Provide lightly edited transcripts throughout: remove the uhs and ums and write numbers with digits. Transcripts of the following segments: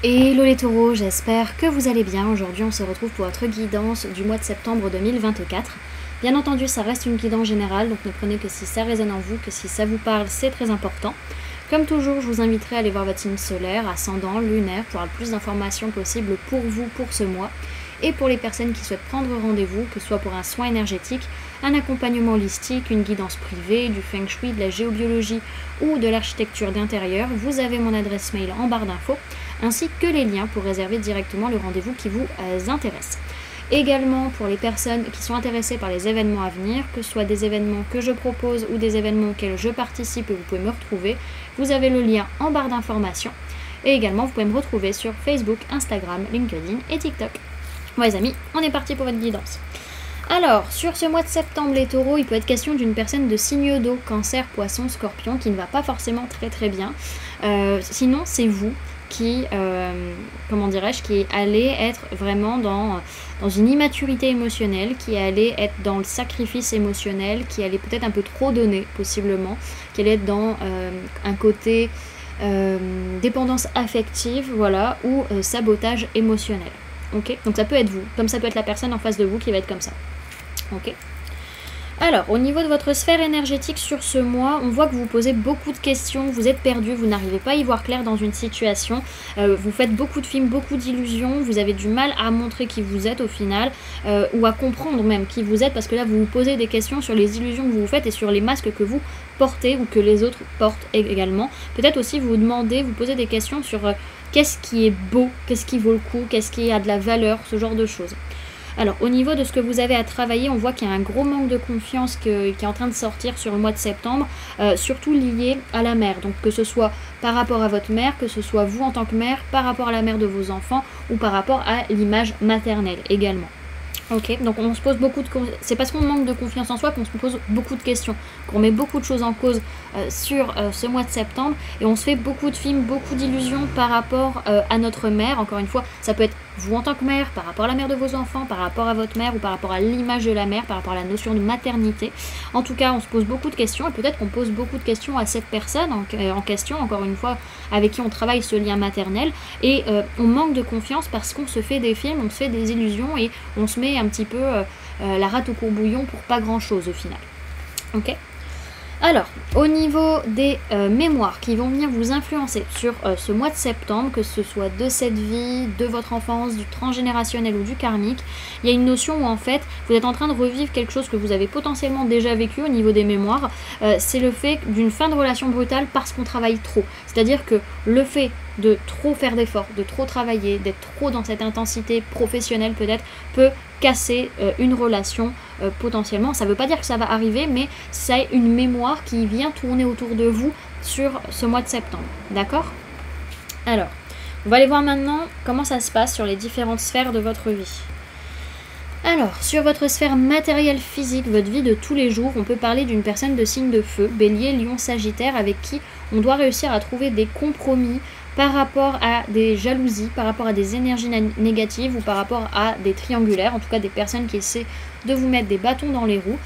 Hello les taureaux, j'espère que vous allez bien. Aujourd'hui on se retrouve pour votre guidance du mois de septembre 2024. Bien entendu ça reste une guidance générale, donc ne prenez que si ça résonne en vous, que si ça vous parle, c'est très important. Comme toujours, je vous inviterai à aller voir votre signe solaire, ascendant, lunaire, pour avoir le plus d'informations possibles pour vous, pour ce mois. Et pour les personnes qui souhaitent prendre rendez-vous, que ce soit pour un soin énergétique, un accompagnement holistique, une guidance privée, du feng shui, de la géobiologie ou de l'architecture d'intérieur, vous avez mon adresse mail en barre d'infos, ainsi que les liens pour réserver directement le rendez-vous qui vous intéresse. Également pour les personnes qui sont intéressées par les événements à venir, que ce soit des événements que je propose ou des événements auxquels je participe et vous pouvez me retrouver, vous avez le lien en barre d'informations. Et également vous pouvez me retrouver sur Facebook, Instagram, LinkedIn et TikTok. Bon les amis, on est parti pour votre guidance. Alors, sur ce mois de septembre, les taureaux, il peut être question d'une personne de signe d'eau, cancer, poisson, scorpion, qui ne va pas forcément très bien. Sinon, c'est vous qui, qui allez être vraiment dans une immaturité émotionnelle, qui allez être dans le sacrifice émotionnel, qui allez peut-être un peu trop donner, possiblement, qui allez être dans un côté dépendance affective, voilà, ou sabotage émotionnel. Ok, donc ça peut être vous, comme ça peut être la personne en face de vous qui va être comme ça. Ok. Alors, au niveau de votre sphère énergétique sur ce mois, on voit que vous posez beaucoup de questions, vous êtes perdu, vous n'arrivez pas à y voir clair dans une situation, vous faites beaucoup de films, beaucoup d'illusions, vous avez du mal à montrer qui vous êtes au final, ou à comprendre même qui vous êtes, parce que là vous vous posez des questions sur les illusions que vous vous faites et sur les masques que vous portez ou que les autres portent également. Peut-être aussi vous vous demandez, vous posez des questions sur qu'est-ce qui est beau, qu'est-ce qui vaut le coup, qu'est-ce qui a de la valeur, ce genre de choses. Alors, au niveau de ce que vous avez à travailler, on voit qu'il y a un gros manque de confiance qui est en train de sortir sur le mois de septembre, surtout lié à la mère. Donc, que ce soit par rapport à votre mère, que ce soit vous en tant que mère, par rapport à la mère de vos enfants ou par rapport à l'image maternelle également. Ok, donc on se pose beaucoup de... C'est parce qu'on manque de confiance en soi qu'on se pose beaucoup de questions, qu'on met beaucoup de choses en cause sur ce mois de septembre et on se fait beaucoup de films, beaucoup d'illusions par rapport à notre mère. Encore une fois, ça peut être vous en tant que mère, par rapport à la mère de vos enfants, par rapport à votre mère ou par rapport à l'image de la mère, par rapport à la notion de maternité. En tout cas, on se pose beaucoup de questions et peut-être qu'on pose beaucoup de questions à cette personne en question, encore une fois, avec qui on travaille ce lien maternel et on manque de confiance parce qu'on se fait des films, on se fait des illusions et on se met un petit peu la rate au courbouillon pour pas grand chose au final. Ok. Alors, au niveau des mémoires qui vont venir vous influencer sur ce mois de septembre, que ce soit de cette vie, de votre enfance, du transgénérationnel ou du karmique, il y a une notion où en fait vous êtes en train de revivre quelque chose que vous avez potentiellement déjà vécu au niveau des mémoires. C'est le fait d'une fin de relation brutale parce qu'on travaille trop. C'est-à-dire que le fait de trop faire d'efforts, de trop travailler, d'être trop dans cette intensité professionnelle peut-être, peut casser une relation potentiellement. Ça ne veut pas dire que ça va arriver, mais c'est une mémoire qui vient tourner autour de vous sur ce mois de septembre. D'accord ? Alors, on va aller voir maintenant comment ça se passe sur les différentes sphères de votre vie. Alors, sur votre sphère matérielle physique, votre vie de tous les jours, on peut parler d'une personne de signe de feu, bélier, lion, sagittaire, avec qui on doit réussir à trouver des compromis par rapport à des jalousies, par rapport à des énergies négatives ou par rapport à des triangulaires, en tout cas des personnes qui essaient de vous mettre des bâtons dans les roues.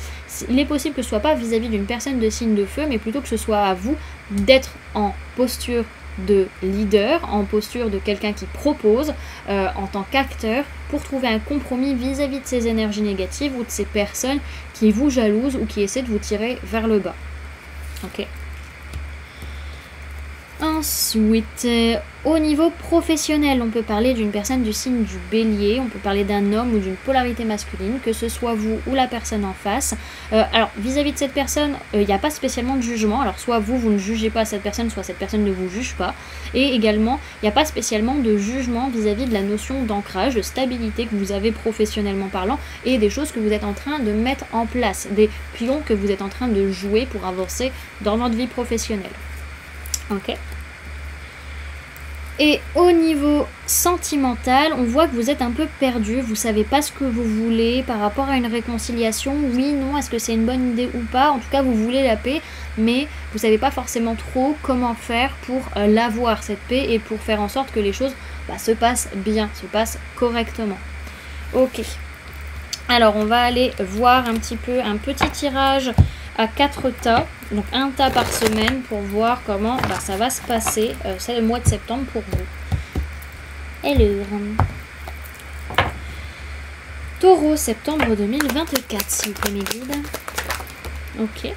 Il est possible que ce soit pas vis-à-vis d'une personne de signe de feu, mais plutôt que ce soit à vous d'être en posture de leader, en posture de quelqu'un qui propose en tant qu'acteur pour trouver un compromis vis-à-vis de ces énergies négatives ou de ces personnes qui vous jalousent ou qui essaient de vous tirer vers le bas. Ok. Ensuite, au niveau professionnel, on peut parler d'une personne du signe du bélier, on peut parler d'un homme ou d'une polarité masculine, que ce soit vous ou la personne en face. Alors, vis-à-vis de cette personne, il n'y a pas spécialement de jugement. Alors, soit vous ne jugez pas cette personne, soit cette personne ne vous juge pas. Et également, il n'y a pas spécialement de jugement vis-à-vis de la notion d'ancrage, de stabilité que vous avez professionnellement parlant et des choses que vous êtes en train de mettre en place, des pions que vous êtes en train de jouer pour avancer dans votre vie professionnelle. Ok. Et au niveau sentimental, on voit que vous êtes un peu perdu, vous savez pas ce que vous voulez par rapport à une réconciliation, oui, non, est-ce que c'est une bonne idée ou pas, en tout cas vous voulez la paix, mais vous savez pas forcément trop comment faire pour l'avoir cette paix et pour faire en sorte que les choses se passent bien, se passent correctement. Ok, alors on va aller voir un petit peu un petit tirage à 4 tas, donc un tas par semaine pour voir comment ça va se passer, c'est le mois de septembre pour vous. Alors, Taureau, septembre 2024, s'il vous plaît, mes guides. Ok.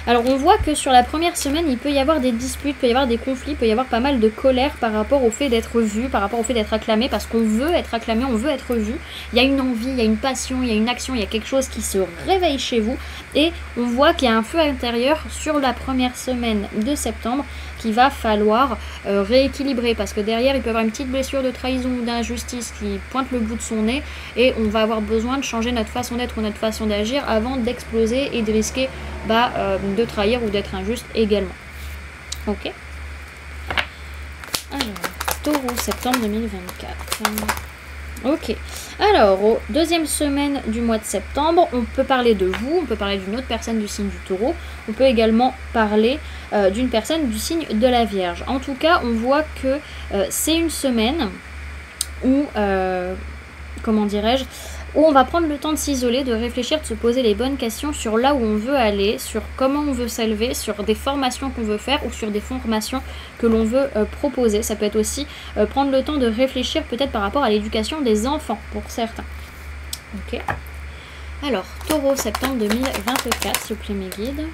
Alors on voit que sur la première semaine, il peut y avoir des disputes, il peut y avoir des conflits, il peut y avoir pas mal de colère par rapport au fait d'être vu, par rapport au fait d'être acclamé, parce qu'on veut être acclamé, on veut être vu. Il y a une envie, il y a une passion, il y a une action, il y a quelque chose qui se réveille chez vous. Et on voit qu'il y a un feu intérieur sur la première semaine de septembre qu'il va falloir rééquilibrer, parce que derrière il peut y avoir une petite blessure de trahison ou d'injustice qui pointe le bout de son nez, et on va avoir besoin de changer notre façon d'être ou notre façon d'agir avant d'exploser et de risquer de trahir ou d'être injuste également. Ok. Alors, Taureau, septembre 2024. Ok. Alors, aux deuxième semaine du mois de septembre, on peut parler de vous, on peut parler d'une autre personne du signe du Taureau, on peut également parler d'une personne du signe de la Vierge. En tout cas, on voit que c'est une semaine où, comment dirais-je, où on va prendre le temps de s'isoler, de réfléchir, de se poser les bonnes questions sur là où on veut aller, sur comment on veut s'élever, sur des formations qu'on veut faire ou sur des formations que l'on veut proposer. Ça peut être aussi prendre le temps de réfléchir peut-être par rapport à l'éducation des enfants pour certains. Ok. Alors, Taureau, septembre 2024, s'il vous plaît, mes guides.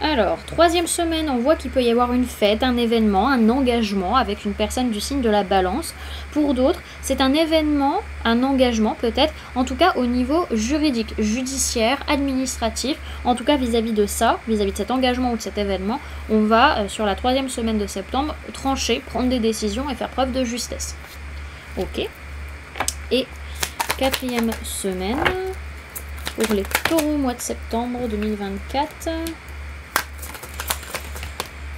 Alors, troisième semaine, on voit qu'il peut y avoir une fête, un événement, un engagement avec une personne du signe de la Balance. Pour d'autres, c'est un événement, un engagement peut-être, en tout cas au niveau juridique, judiciaire, administratif. En tout cas vis-à-vis de ça, vis-à-vis de cet engagement ou de cet événement, on va, sur la troisième semaine de septembre, trancher, prendre des décisions et faire preuve de justesse. Ok. Et quatrième semaine, pour les taureaux, mois de septembre 2024...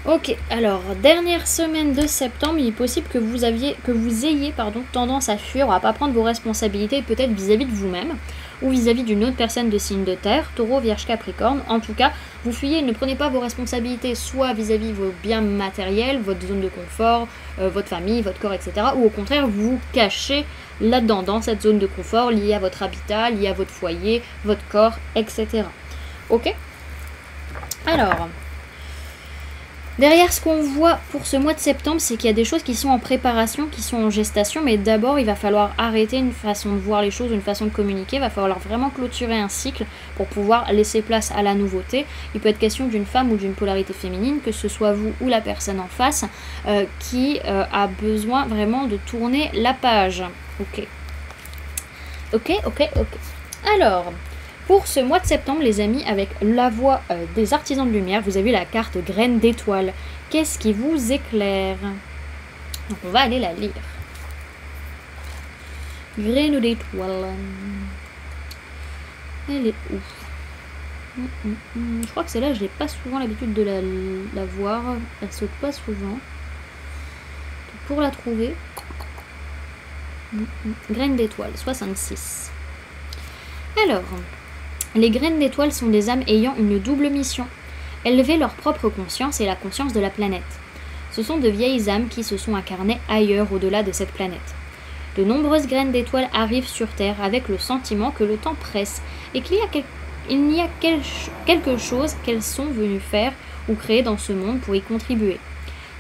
Ok, alors, dernière semaine de septembre, il est possible que vous ayez tendance à fuir, à pas prendre vos responsabilités, peut-être vis-à-vis de vous-même, ou vis-à-vis d'une autre personne de signe de terre, Taureau, Vierge, Capricorne. En tout cas, vous fuyez, ne prenez pas vos responsabilités, soit vis-à-vis de vos biens matériels, votre zone de confort, votre famille, votre corps, etc. Ou au contraire, vous vous cachez là-dedans, dans cette zone de confort, liée à votre habitat, liée à votre foyer, votre corps, etc. Ok ? Alors... derrière, ce qu'on voit pour ce mois de septembre, c'est qu'il y a des choses qui sont en préparation, qui sont en gestation, mais d'abord, il va falloir arrêter une façon de voir les choses, une façon de communiquer. Il va falloir vraiment clôturer un cycle pour pouvoir laisser place à la nouveauté. Il peut être question d'une femme ou d'une polarité féminine, que ce soit vous ou la personne en face, qui a besoin vraiment de tourner la page. Ok. Alors... pour ce mois de septembre, les amis, avec la voix des artisans de lumière, vous avez la carte graine d'étoile. Qu'est-ce qui vous éclaire? Donc on va aller la lire. Graine d'étoile. Elle est où? Je crois que celle-là, je n'ai pas souvent l'habitude de la voir. Elle saute pas souvent. Pour la trouver... graine d'étoile, 66. Alors... les graines d'étoiles sont des âmes ayant une double mission, élever leur propre conscience et la conscience de la planète. Ce sont de vieilles âmes qui se sont incarnées ailleurs au-delà de cette planète. De nombreuses graines d'étoiles arrivent sur Terre avec le sentiment que le temps presse et qu'il y a quelque chose qu'elles sont venues faire ou créer dans ce monde pour y contribuer.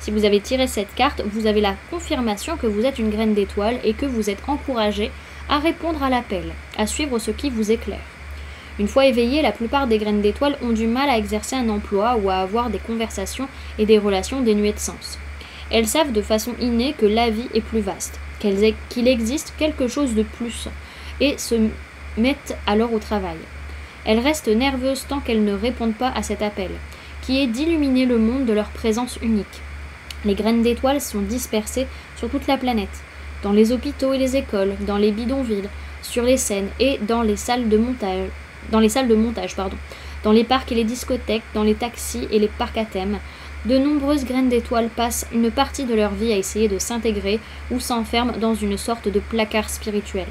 Si vous avez tiré cette carte, vous avez la confirmation que vous êtes une graine d'étoile et que vous êtes encouragé à répondre à l'appel, à suivre ce qui vous éclaire. Une fois éveillées, la plupart des graines d'étoiles ont du mal à exercer un emploi ou à avoir des conversations et des relations dénuées de sens. Elles savent de façon innée que la vie est plus vaste, qu'il existe quelque chose de plus, et se mettent alors au travail. Elles restent nerveuses tant qu'elles ne répondent pas à cet appel, qui est d'illuminer le monde de leur présence unique. Les graines d'étoiles sont dispersées sur toute la planète, dans les hôpitaux et les écoles, dans les bidonvilles, sur les scènes et dans les salles de montage. Dans les parcs et les discothèques, dans les taxis et les parcs à thème, de nombreuses graines d'étoiles passent une partie de leur vie à essayer de s'intégrer ou s'enferment dans une sorte de placard spirituel.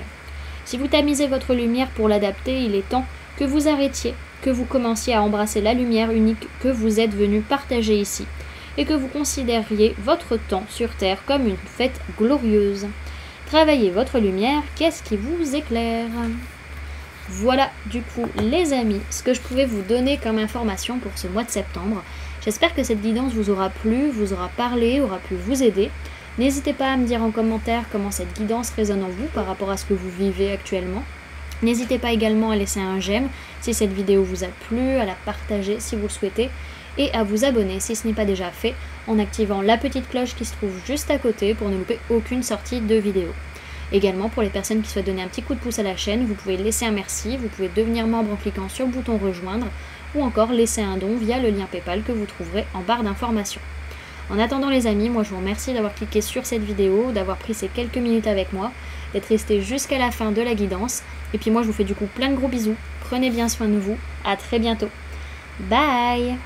Si vous tamisez votre lumière pour l'adapter, il est temps que vous arrêtiez, que vous commenciez à embrasser la lumière unique que vous êtes venu partager ici, et que vous considériez votre temps sur Terre comme une fête glorieuse. Travaillez votre lumière, qu'est-ce qui vous éclaire ? Voilà du coup les amis, ce que je pouvais vous donner comme information pour ce mois de septembre. J'espère que cette guidance vous aura plu, vous aura parlé, aura pu vous aider. N'hésitez pas à me dire en commentaire comment cette guidance résonne en vous par rapport à ce que vous vivez actuellement. N'hésitez pas également à laisser un j'aime si cette vidéo vous a plu, à la partager si vous le souhaitez, et à vous abonner si ce n'est pas déjà fait, en activant la petite cloche qui se trouve juste à côté pour ne louper aucune sortie de vidéo. Également, pour les personnes qui souhaitent donner un petit coup de pouce à la chaîne, vous pouvez laisser un merci, vous pouvez devenir membre en cliquant sur le bouton rejoindre, ou encore laisser un don via le lien PayPal que vous trouverez en barre d'informations. En attendant les amis, moi je vous remercie d'avoir cliqué sur cette vidéo, d'avoir pris ces quelques minutes avec moi, d'être resté jusqu'à la fin de la guidance. Et puis moi je vous fais du coup plein de gros bisous. Prenez bien soin de vous. À très bientôt. Bye!